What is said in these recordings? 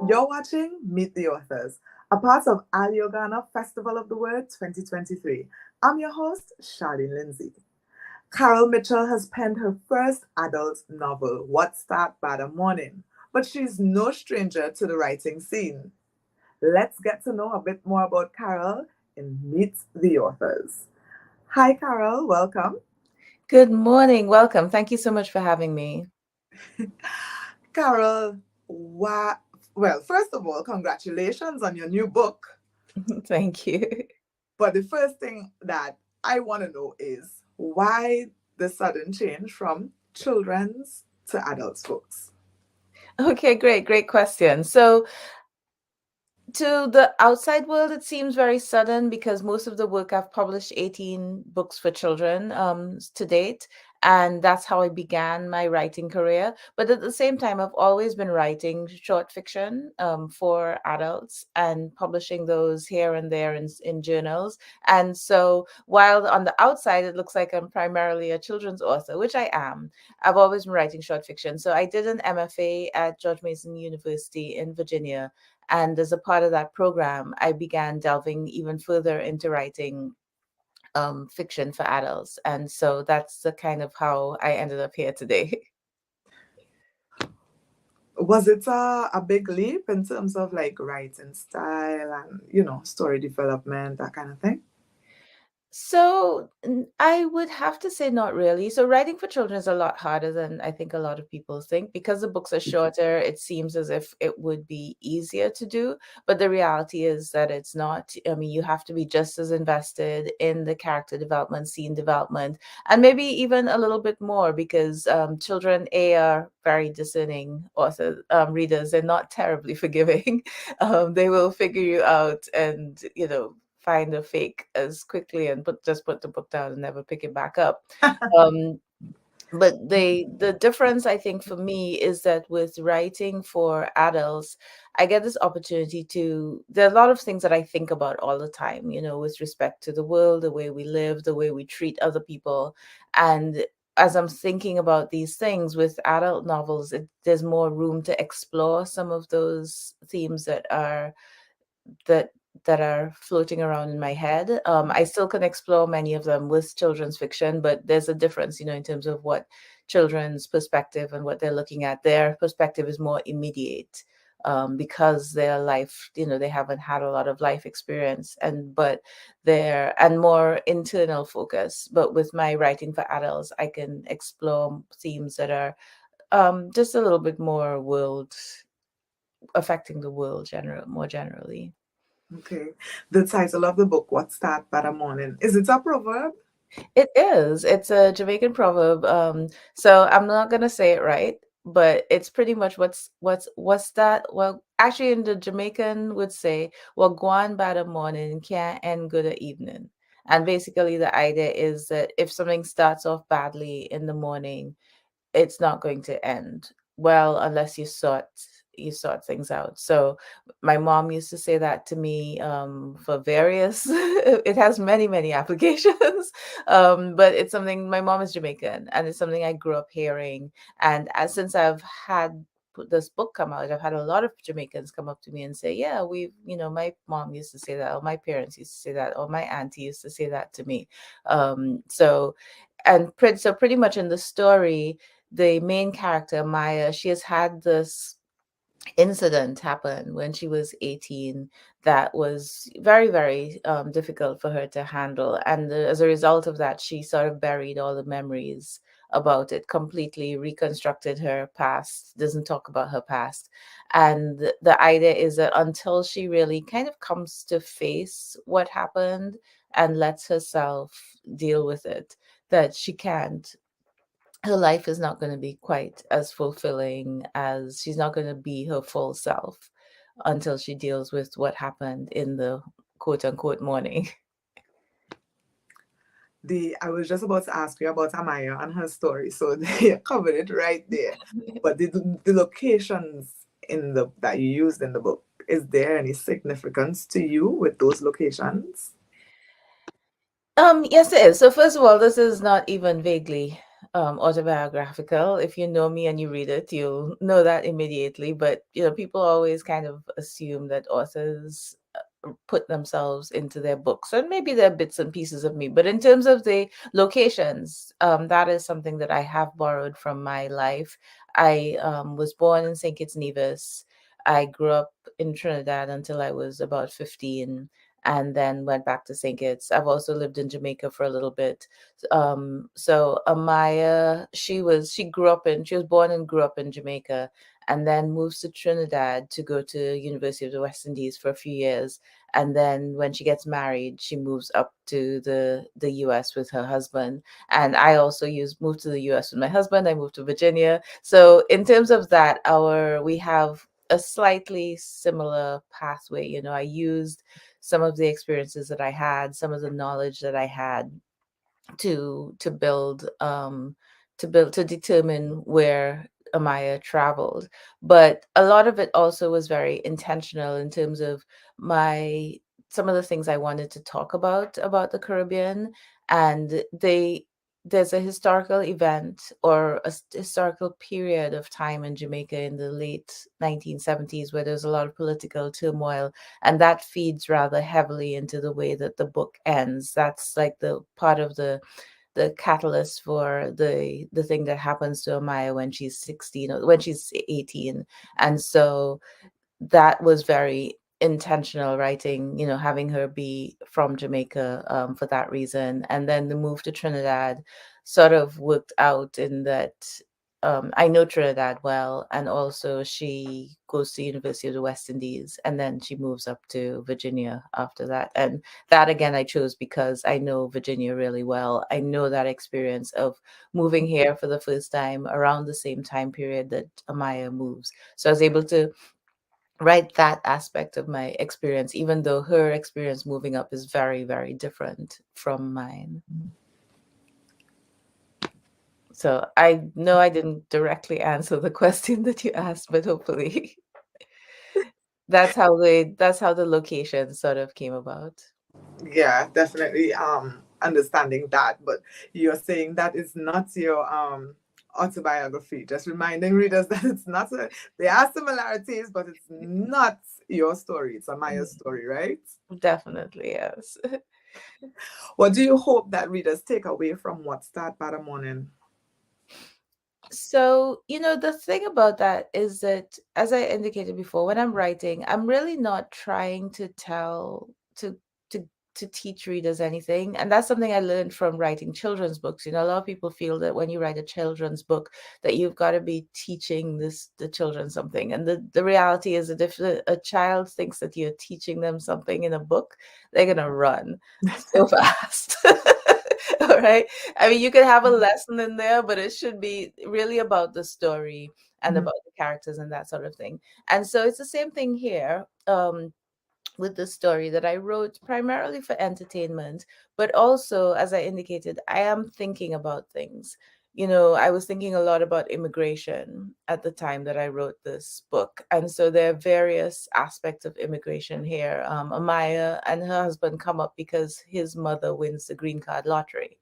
You're watching Meet the Authors, a part of Alliouagana Festival of the Word 2023. I'm your host, Sharlene Lindsay. Carol Mitchell has penned her first adult novel, What's That Bad a Morning? But she's no stranger to the writing scene. Let's get to know a bit more about Carol in Meet the Authors. Hi, Carol. Welcome. Good morning. Welcome. Thank you so much for having me. Carol, well, first of all, congratulations on your new book. Thank you. But the first thing that I want to know is why the sudden change from children's to adults books? Okay, great. Great question. So, to the outside world, it seems very sudden because most of the work I've published 18 books for children to date. And that's how I began my writing career. But at the same time, I've always been writing short fiction for adults and publishing those here and there in journals. And so while on the outside, it looks like I'm primarily a children's author, which I am, I've always been writing short fiction. So I did an MFA at George Mason University in Virginia, and as a part of that program, I began delving even further into writing fiction for adults. And so that's the kind of how I ended up here today. Was it a big leap in terms of like writing style and, story development, that kind of thing? So I would have to say not really. So writing for children is a lot harder than I think a lot of people think. Because the books are shorter, it seems as if it would be easier to do. But the reality is that it's not. I mean, you have to be just as invested in the character development, scene development, and maybe even a little bit more because children are very discerning author readers. They're not terribly forgiving. They will figure you out and find a fake as quickly and put the book down and never pick it back up. Um, but the difference I think for me is that with writing for adults, I get this opportunity to. There are a lot of things that I think about all the time, with respect to the world, the way we live, the way we treat other people, and as I'm thinking about these things with adult novels, there's more room to explore some of those themes that that are floating around in my head. I still can explore many of them with children's fiction, but there's a difference, in terms of what children's perspective and what they're looking at. Their perspective is more immediate because their life, they haven't had a lot of life experience, and more internal focus. But with my writing for adults, I can explore themes that are just a little bit more world affecting the world more generally. Okay. The title of the book, What's That Bad a Morning? Is it a proverb? It is. It's a Jamaican proverb. So I'm not gonna say it right, but it's pretty much what's that? Well, actually, in the Jamaican would say, "Well, guan bad morning can't end good at evening." And basically, the idea is that if something starts off badly in the morning, it's not going to end well unless you sort things out. So my mom used to say that to me for various it has many applications, but it's something. My mom is Jamaican and it's something I grew up hearing, and since I've had this book come out, I've had a lot of Jamaicans come up to me and say, yeah, my mom used to say that, or my parents used to say that, or my auntie used to say that to me. So pretty much in the story, the main character, Maya, she has had this incident happen when she was 18 that was very, very difficult for her to handle. And as a result of that, she sort of buried all the memories about it, completely reconstructed her past, doesn't talk about her past. And the idea is that until she really kind of comes to face what happened and lets herself deal with it, that she can't her life is not going to be quite as fulfilling, as she's not going to be her full self until she deals with what happened in the quote unquote morning. I was just about to ask you about Amaya and her story, so you covered it right there. But the locations that you used in the book, is there any significance to you with those locations? Yes, it is. So first of all, this is not even vaguely autobiographical. If you know me and you read it, you'll know that immediately. But people always kind of assume that authors put themselves into their books, and maybe there are bits and pieces of me. But in terms of the locations, that is something that I have borrowed from my life. I was born in St. Kitts Nevis. I grew up in Trinidad until I was about 15, and then went back to St. Kitts. I've also lived in Jamaica for a little bit. So Amaya, she was born and grew up in Jamaica, and then moves to Trinidad to go to University of the West Indies for a few years. And then when she gets married, she moves up to the US with her husband. And I also moved to the US with my husband. I moved to Virginia. So in terms of that, we have a slightly similar pathway. I used some of the experiences that I had, some of the knowledge that I had to build to determine where Amaya traveled. But a lot of it also was very intentional in terms of my some of the things I wanted to talk about the Caribbean. And there's a historical event or historical period of time in Jamaica in the late 1970s where there's a lot of political turmoil, and that feeds rather heavily into the way that the book ends. That's like the part of the catalyst for the thing that happens to Amaya when she's 16 or when she's 18. And so that was very intentional writing, having her be from Jamaica, for that reason. And then the move to Trinidad sort of worked out in that, I know Trinidad well, and also she goes to University of the West Indies, and then she moves up to Virginia after that. And that again, I chose because I know Virginia really well. I know that experience of moving here for the first time around the same time period that Amaya moves. So I was able to write that aspect of my experience, even though her experience moving up is very, very different from mine. So I know I didn't directly answer the question that you asked, but hopefully that's how the location sort of came about. Yeah, definitely understanding that. But you're saying that is not your autobiography. Just reminding readers that it's not there are similarities, but it's not your story. It's Amaya's story, right? Definitely, yes. What do you hope that readers take away from What Start by the Morning? So, the thing about that is that, as I indicated before, when I'm writing, I'm really not trying to to to teach readers anything. And that's something I learned from writing children's books. A lot of people feel that when you write a children's book, that you've got to be teaching the children something. And the reality is that if a child thinks that you're teaching them something in a book, they're gonna run so fast. All right. I mean, you could have a lesson in there, but it should be really about the story and Mhm. about the characters and that sort of thing. And so it's the same thing here. With the story that I wrote primarily for entertainment, but also, as I indicated, I am thinking about things. I was thinking a lot about immigration at the time that I wrote this book. And so there are various aspects of immigration here. Amaya and her husband come up because his mother wins the green card lottery,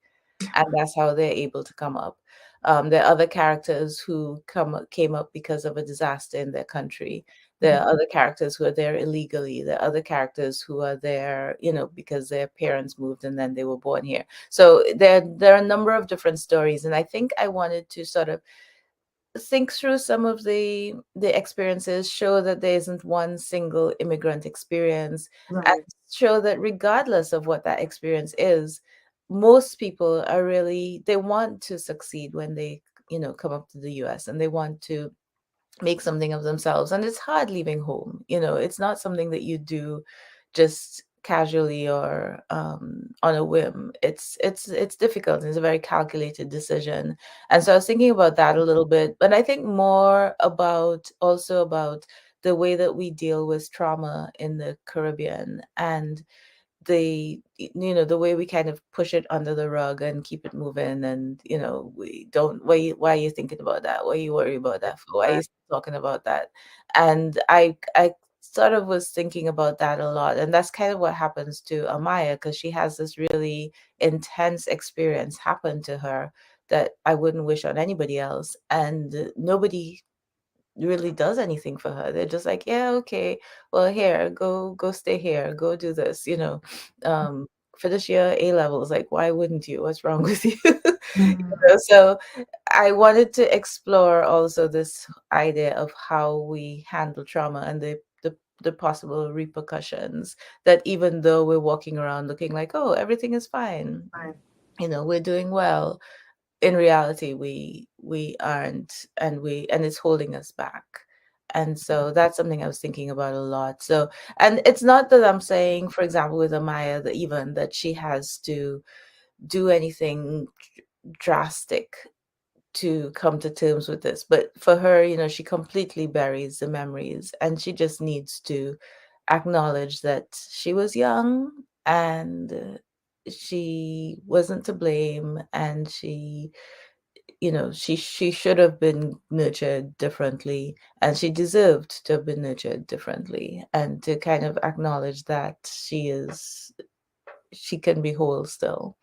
and that's how they're able to come up. There are other characters who came up because of a disaster in their country. There are other characters who are there illegally. There are other characters who are there, because their parents moved and then they were born here. So there are a number of different stories, and I think I wanted to sort of think through some of the experiences, show that there isn't one single immigrant experience, and Right. show that regardless of what that experience is, most people are really they want to succeed when they come up to the US, and they want to make something of themselves. And it's hard leaving home. It's not something that you do just casually or on a whim. It's difficult. It's a very calculated decision. And so I was thinking about that a little bit, but I think more about the way that we deal with trauma in the Caribbean, and the way we kind of push it under the rug and keep it moving. And we don't why are you thinking about that? Why are you worried about that for? Why are you Right. still talking about that? And I sort of was thinking about that a lot. And that's kind of what happens to Amaya, because she has this really intense experience happen to her that I wouldn't wish on anybody else. And nobody really does anything for her. They're just like, yeah, okay, well, here, go stay here, go do this, um finish your A levels. Like, why wouldn't you? What's wrong with you? So I wanted to explore also this idea of how we handle trauma and the possible repercussions, that even though we're walking around looking like, oh, everything is fine, Right. we're doing well, in reality we aren't, and it's holding us back. And so that's something I was thinking about a lot. So, and it's not that I'm saying, for example, with Amaya, that even that she has to do anything drastic to come to terms with this, but for her, she completely buries the memories, and she just needs to acknowledge that she was young, and she wasn't to blame, and she should have been nurtured differently, and she deserved to have been nurtured differently, and to kind of acknowledge that she can be whole still.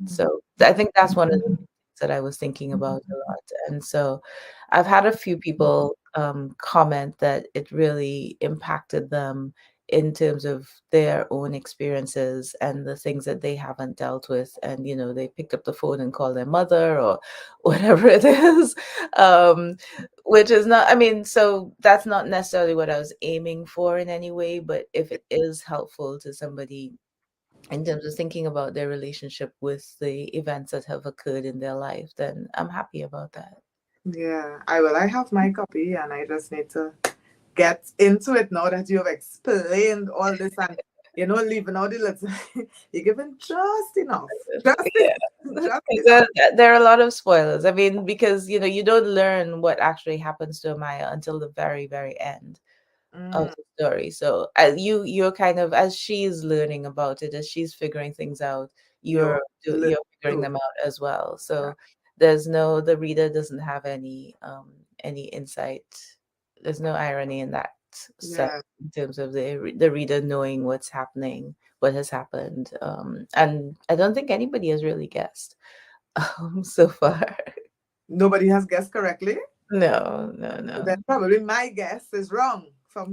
So I think that's one of the things that I was thinking about a lot. And so I've had a few people comment that it really impacted them in terms of their own experiences and the things that they haven't dealt with. And, they picked up the phone and called their mother or whatever it is, um, which is not, I mean, so that's not necessarily what I was aiming for in any way. But if it is helpful to somebody in terms of thinking about their relationship with the events that have occurred in their life, then I'm happy about that. Yeah, I will. I have my copy and I just need to get into it now that you have explained all this and leaving out the little you're giving just enough. Just Yeah. enough. Just enough. There are a lot of spoilers. I mean, because you don't learn what actually happens to Amaya until the very, very end of Mm, the story. So you're kind of, as she's learning about it, as she's figuring things out, you're you're little figuring too. them out as well. Yeah. So the reader doesn't have any insight. There's no irony in that sense, Yeah. in terms of the reader knowing what's happening, what has happened. And I don't think anybody has really guessed so far. Nobody has guessed correctly. No, no, Then no. probably my guess is wrong from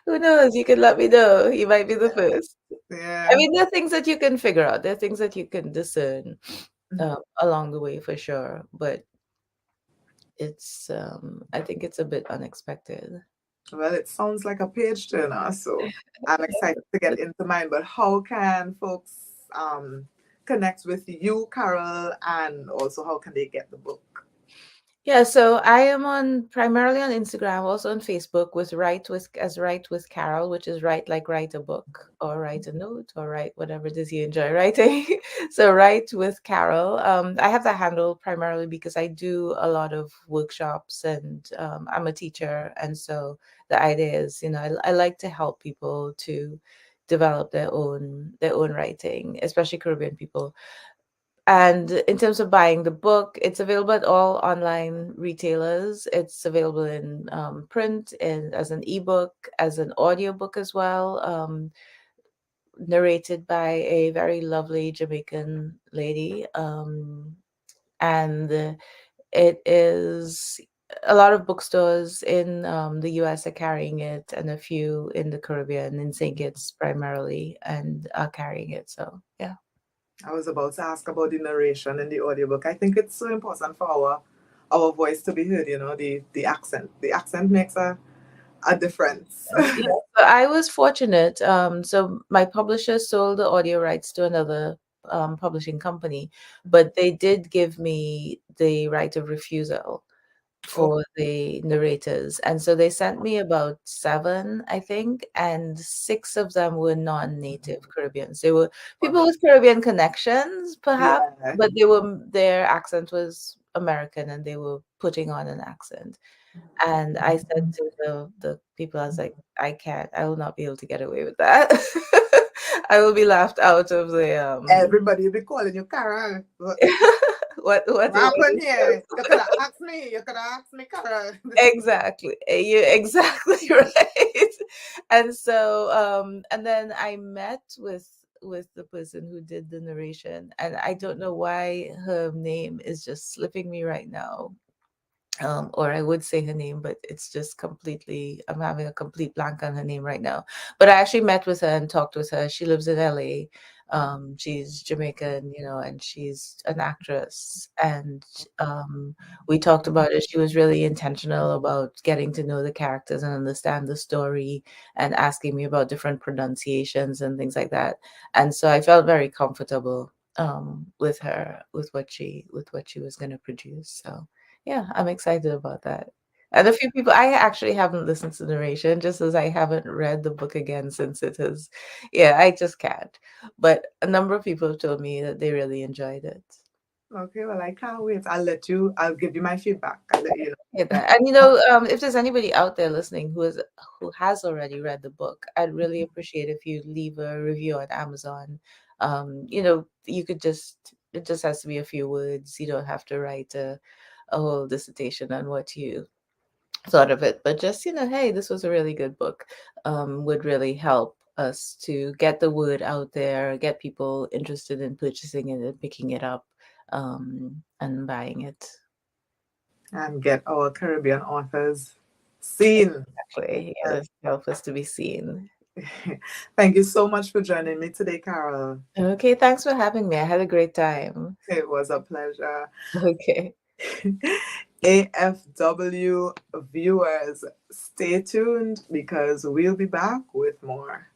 Who knows? You can let me know. You might be the first. I yeah. mean, there are things that you can figure out. There are things that you can discern along the way for sure. But I think it's a bit unexpected. Well, it sounds like a page turner, so I'm excited to get into mine. But how can folks connect with you, Carol, and also how can they get the book? Yeah, so I am on primarily on Instagram, also on Facebook with Write with Carol, which is write like write a book or write a note or write whatever it is you enjoy writing. So Write with Carol. I have that handle primarily because I do a lot of workshops, and I'm a teacher, and so the idea is, I like to help people to develop their own writing, especially Caribbean people. And in terms of buying the book, it's available at all online retailers. It's available in print and as an ebook, as an audiobook as well, narrated by a very lovely Jamaican lady. And it is a lot of bookstores in the US are carrying it, and a few in the Caribbean, in St. Kitts primarily, and are carrying it. So, yeah. I was about to ask about the narration in the audiobook. I think it's so important for our voice to be heard, the accent. The accent makes a difference. Yeah, so I was fortunate. So my publisher sold the audio rights to another publishing company, but they did give me the right of refusal Oh, for the narrators. And so they sent me about seven, I think, and six of them were non-native Caribbeans. They were people with Caribbean connections, perhaps, yeah. but their accent was American, and they were putting on an accent. And I said to the people, I was like, I will not be able to get away with that. I will be laughed out of the Everybody will be calling you Carol. what What happened here? You could have asked me. You could have asked me, Carol. exactly. You're exactly right. And so and then I met with the person who did the narration, and I don't know why her name is just slipping me right now. Or I would say her name, but it's just completely, I'm having a complete blank on her name right now. But I actually met with her and talked with her. She lives in LA. She's Jamaican, and she's an actress. And we talked about it. She was really intentional about getting to know the characters and understand the story and asking me about different pronunciations and things like that. And so I felt very comfortable with her, with what she was going to produce. So yeah, I'm excited about that. And a few people, I actually haven't listened to the narration, just as I haven't read the book again since it is, yeah, I just can't. But a number of people have told me that they really enjoyed it. Okay, well, I can't wait. I'll give you my feedback. I'll let you Yeah, know. that. And if there's anybody out there listening who has already read the book, I'd really appreciate if you leave a review on Amazon. You could it just has to be a few words. You don't have to write a whole dissertation on what you thought of it, but just, hey, this was a really good book, would really help us to get the word out there, get people interested in purchasing it and picking it up, and buying it. And get our Caribbean authors seen. Exactly. Yeah, this help us to be seen. Thank you so much for joining me today, Carol. Okay, thanks for having me. I had a great time. It was a pleasure. Okay. AFW viewers, stay tuned because we'll be back with more.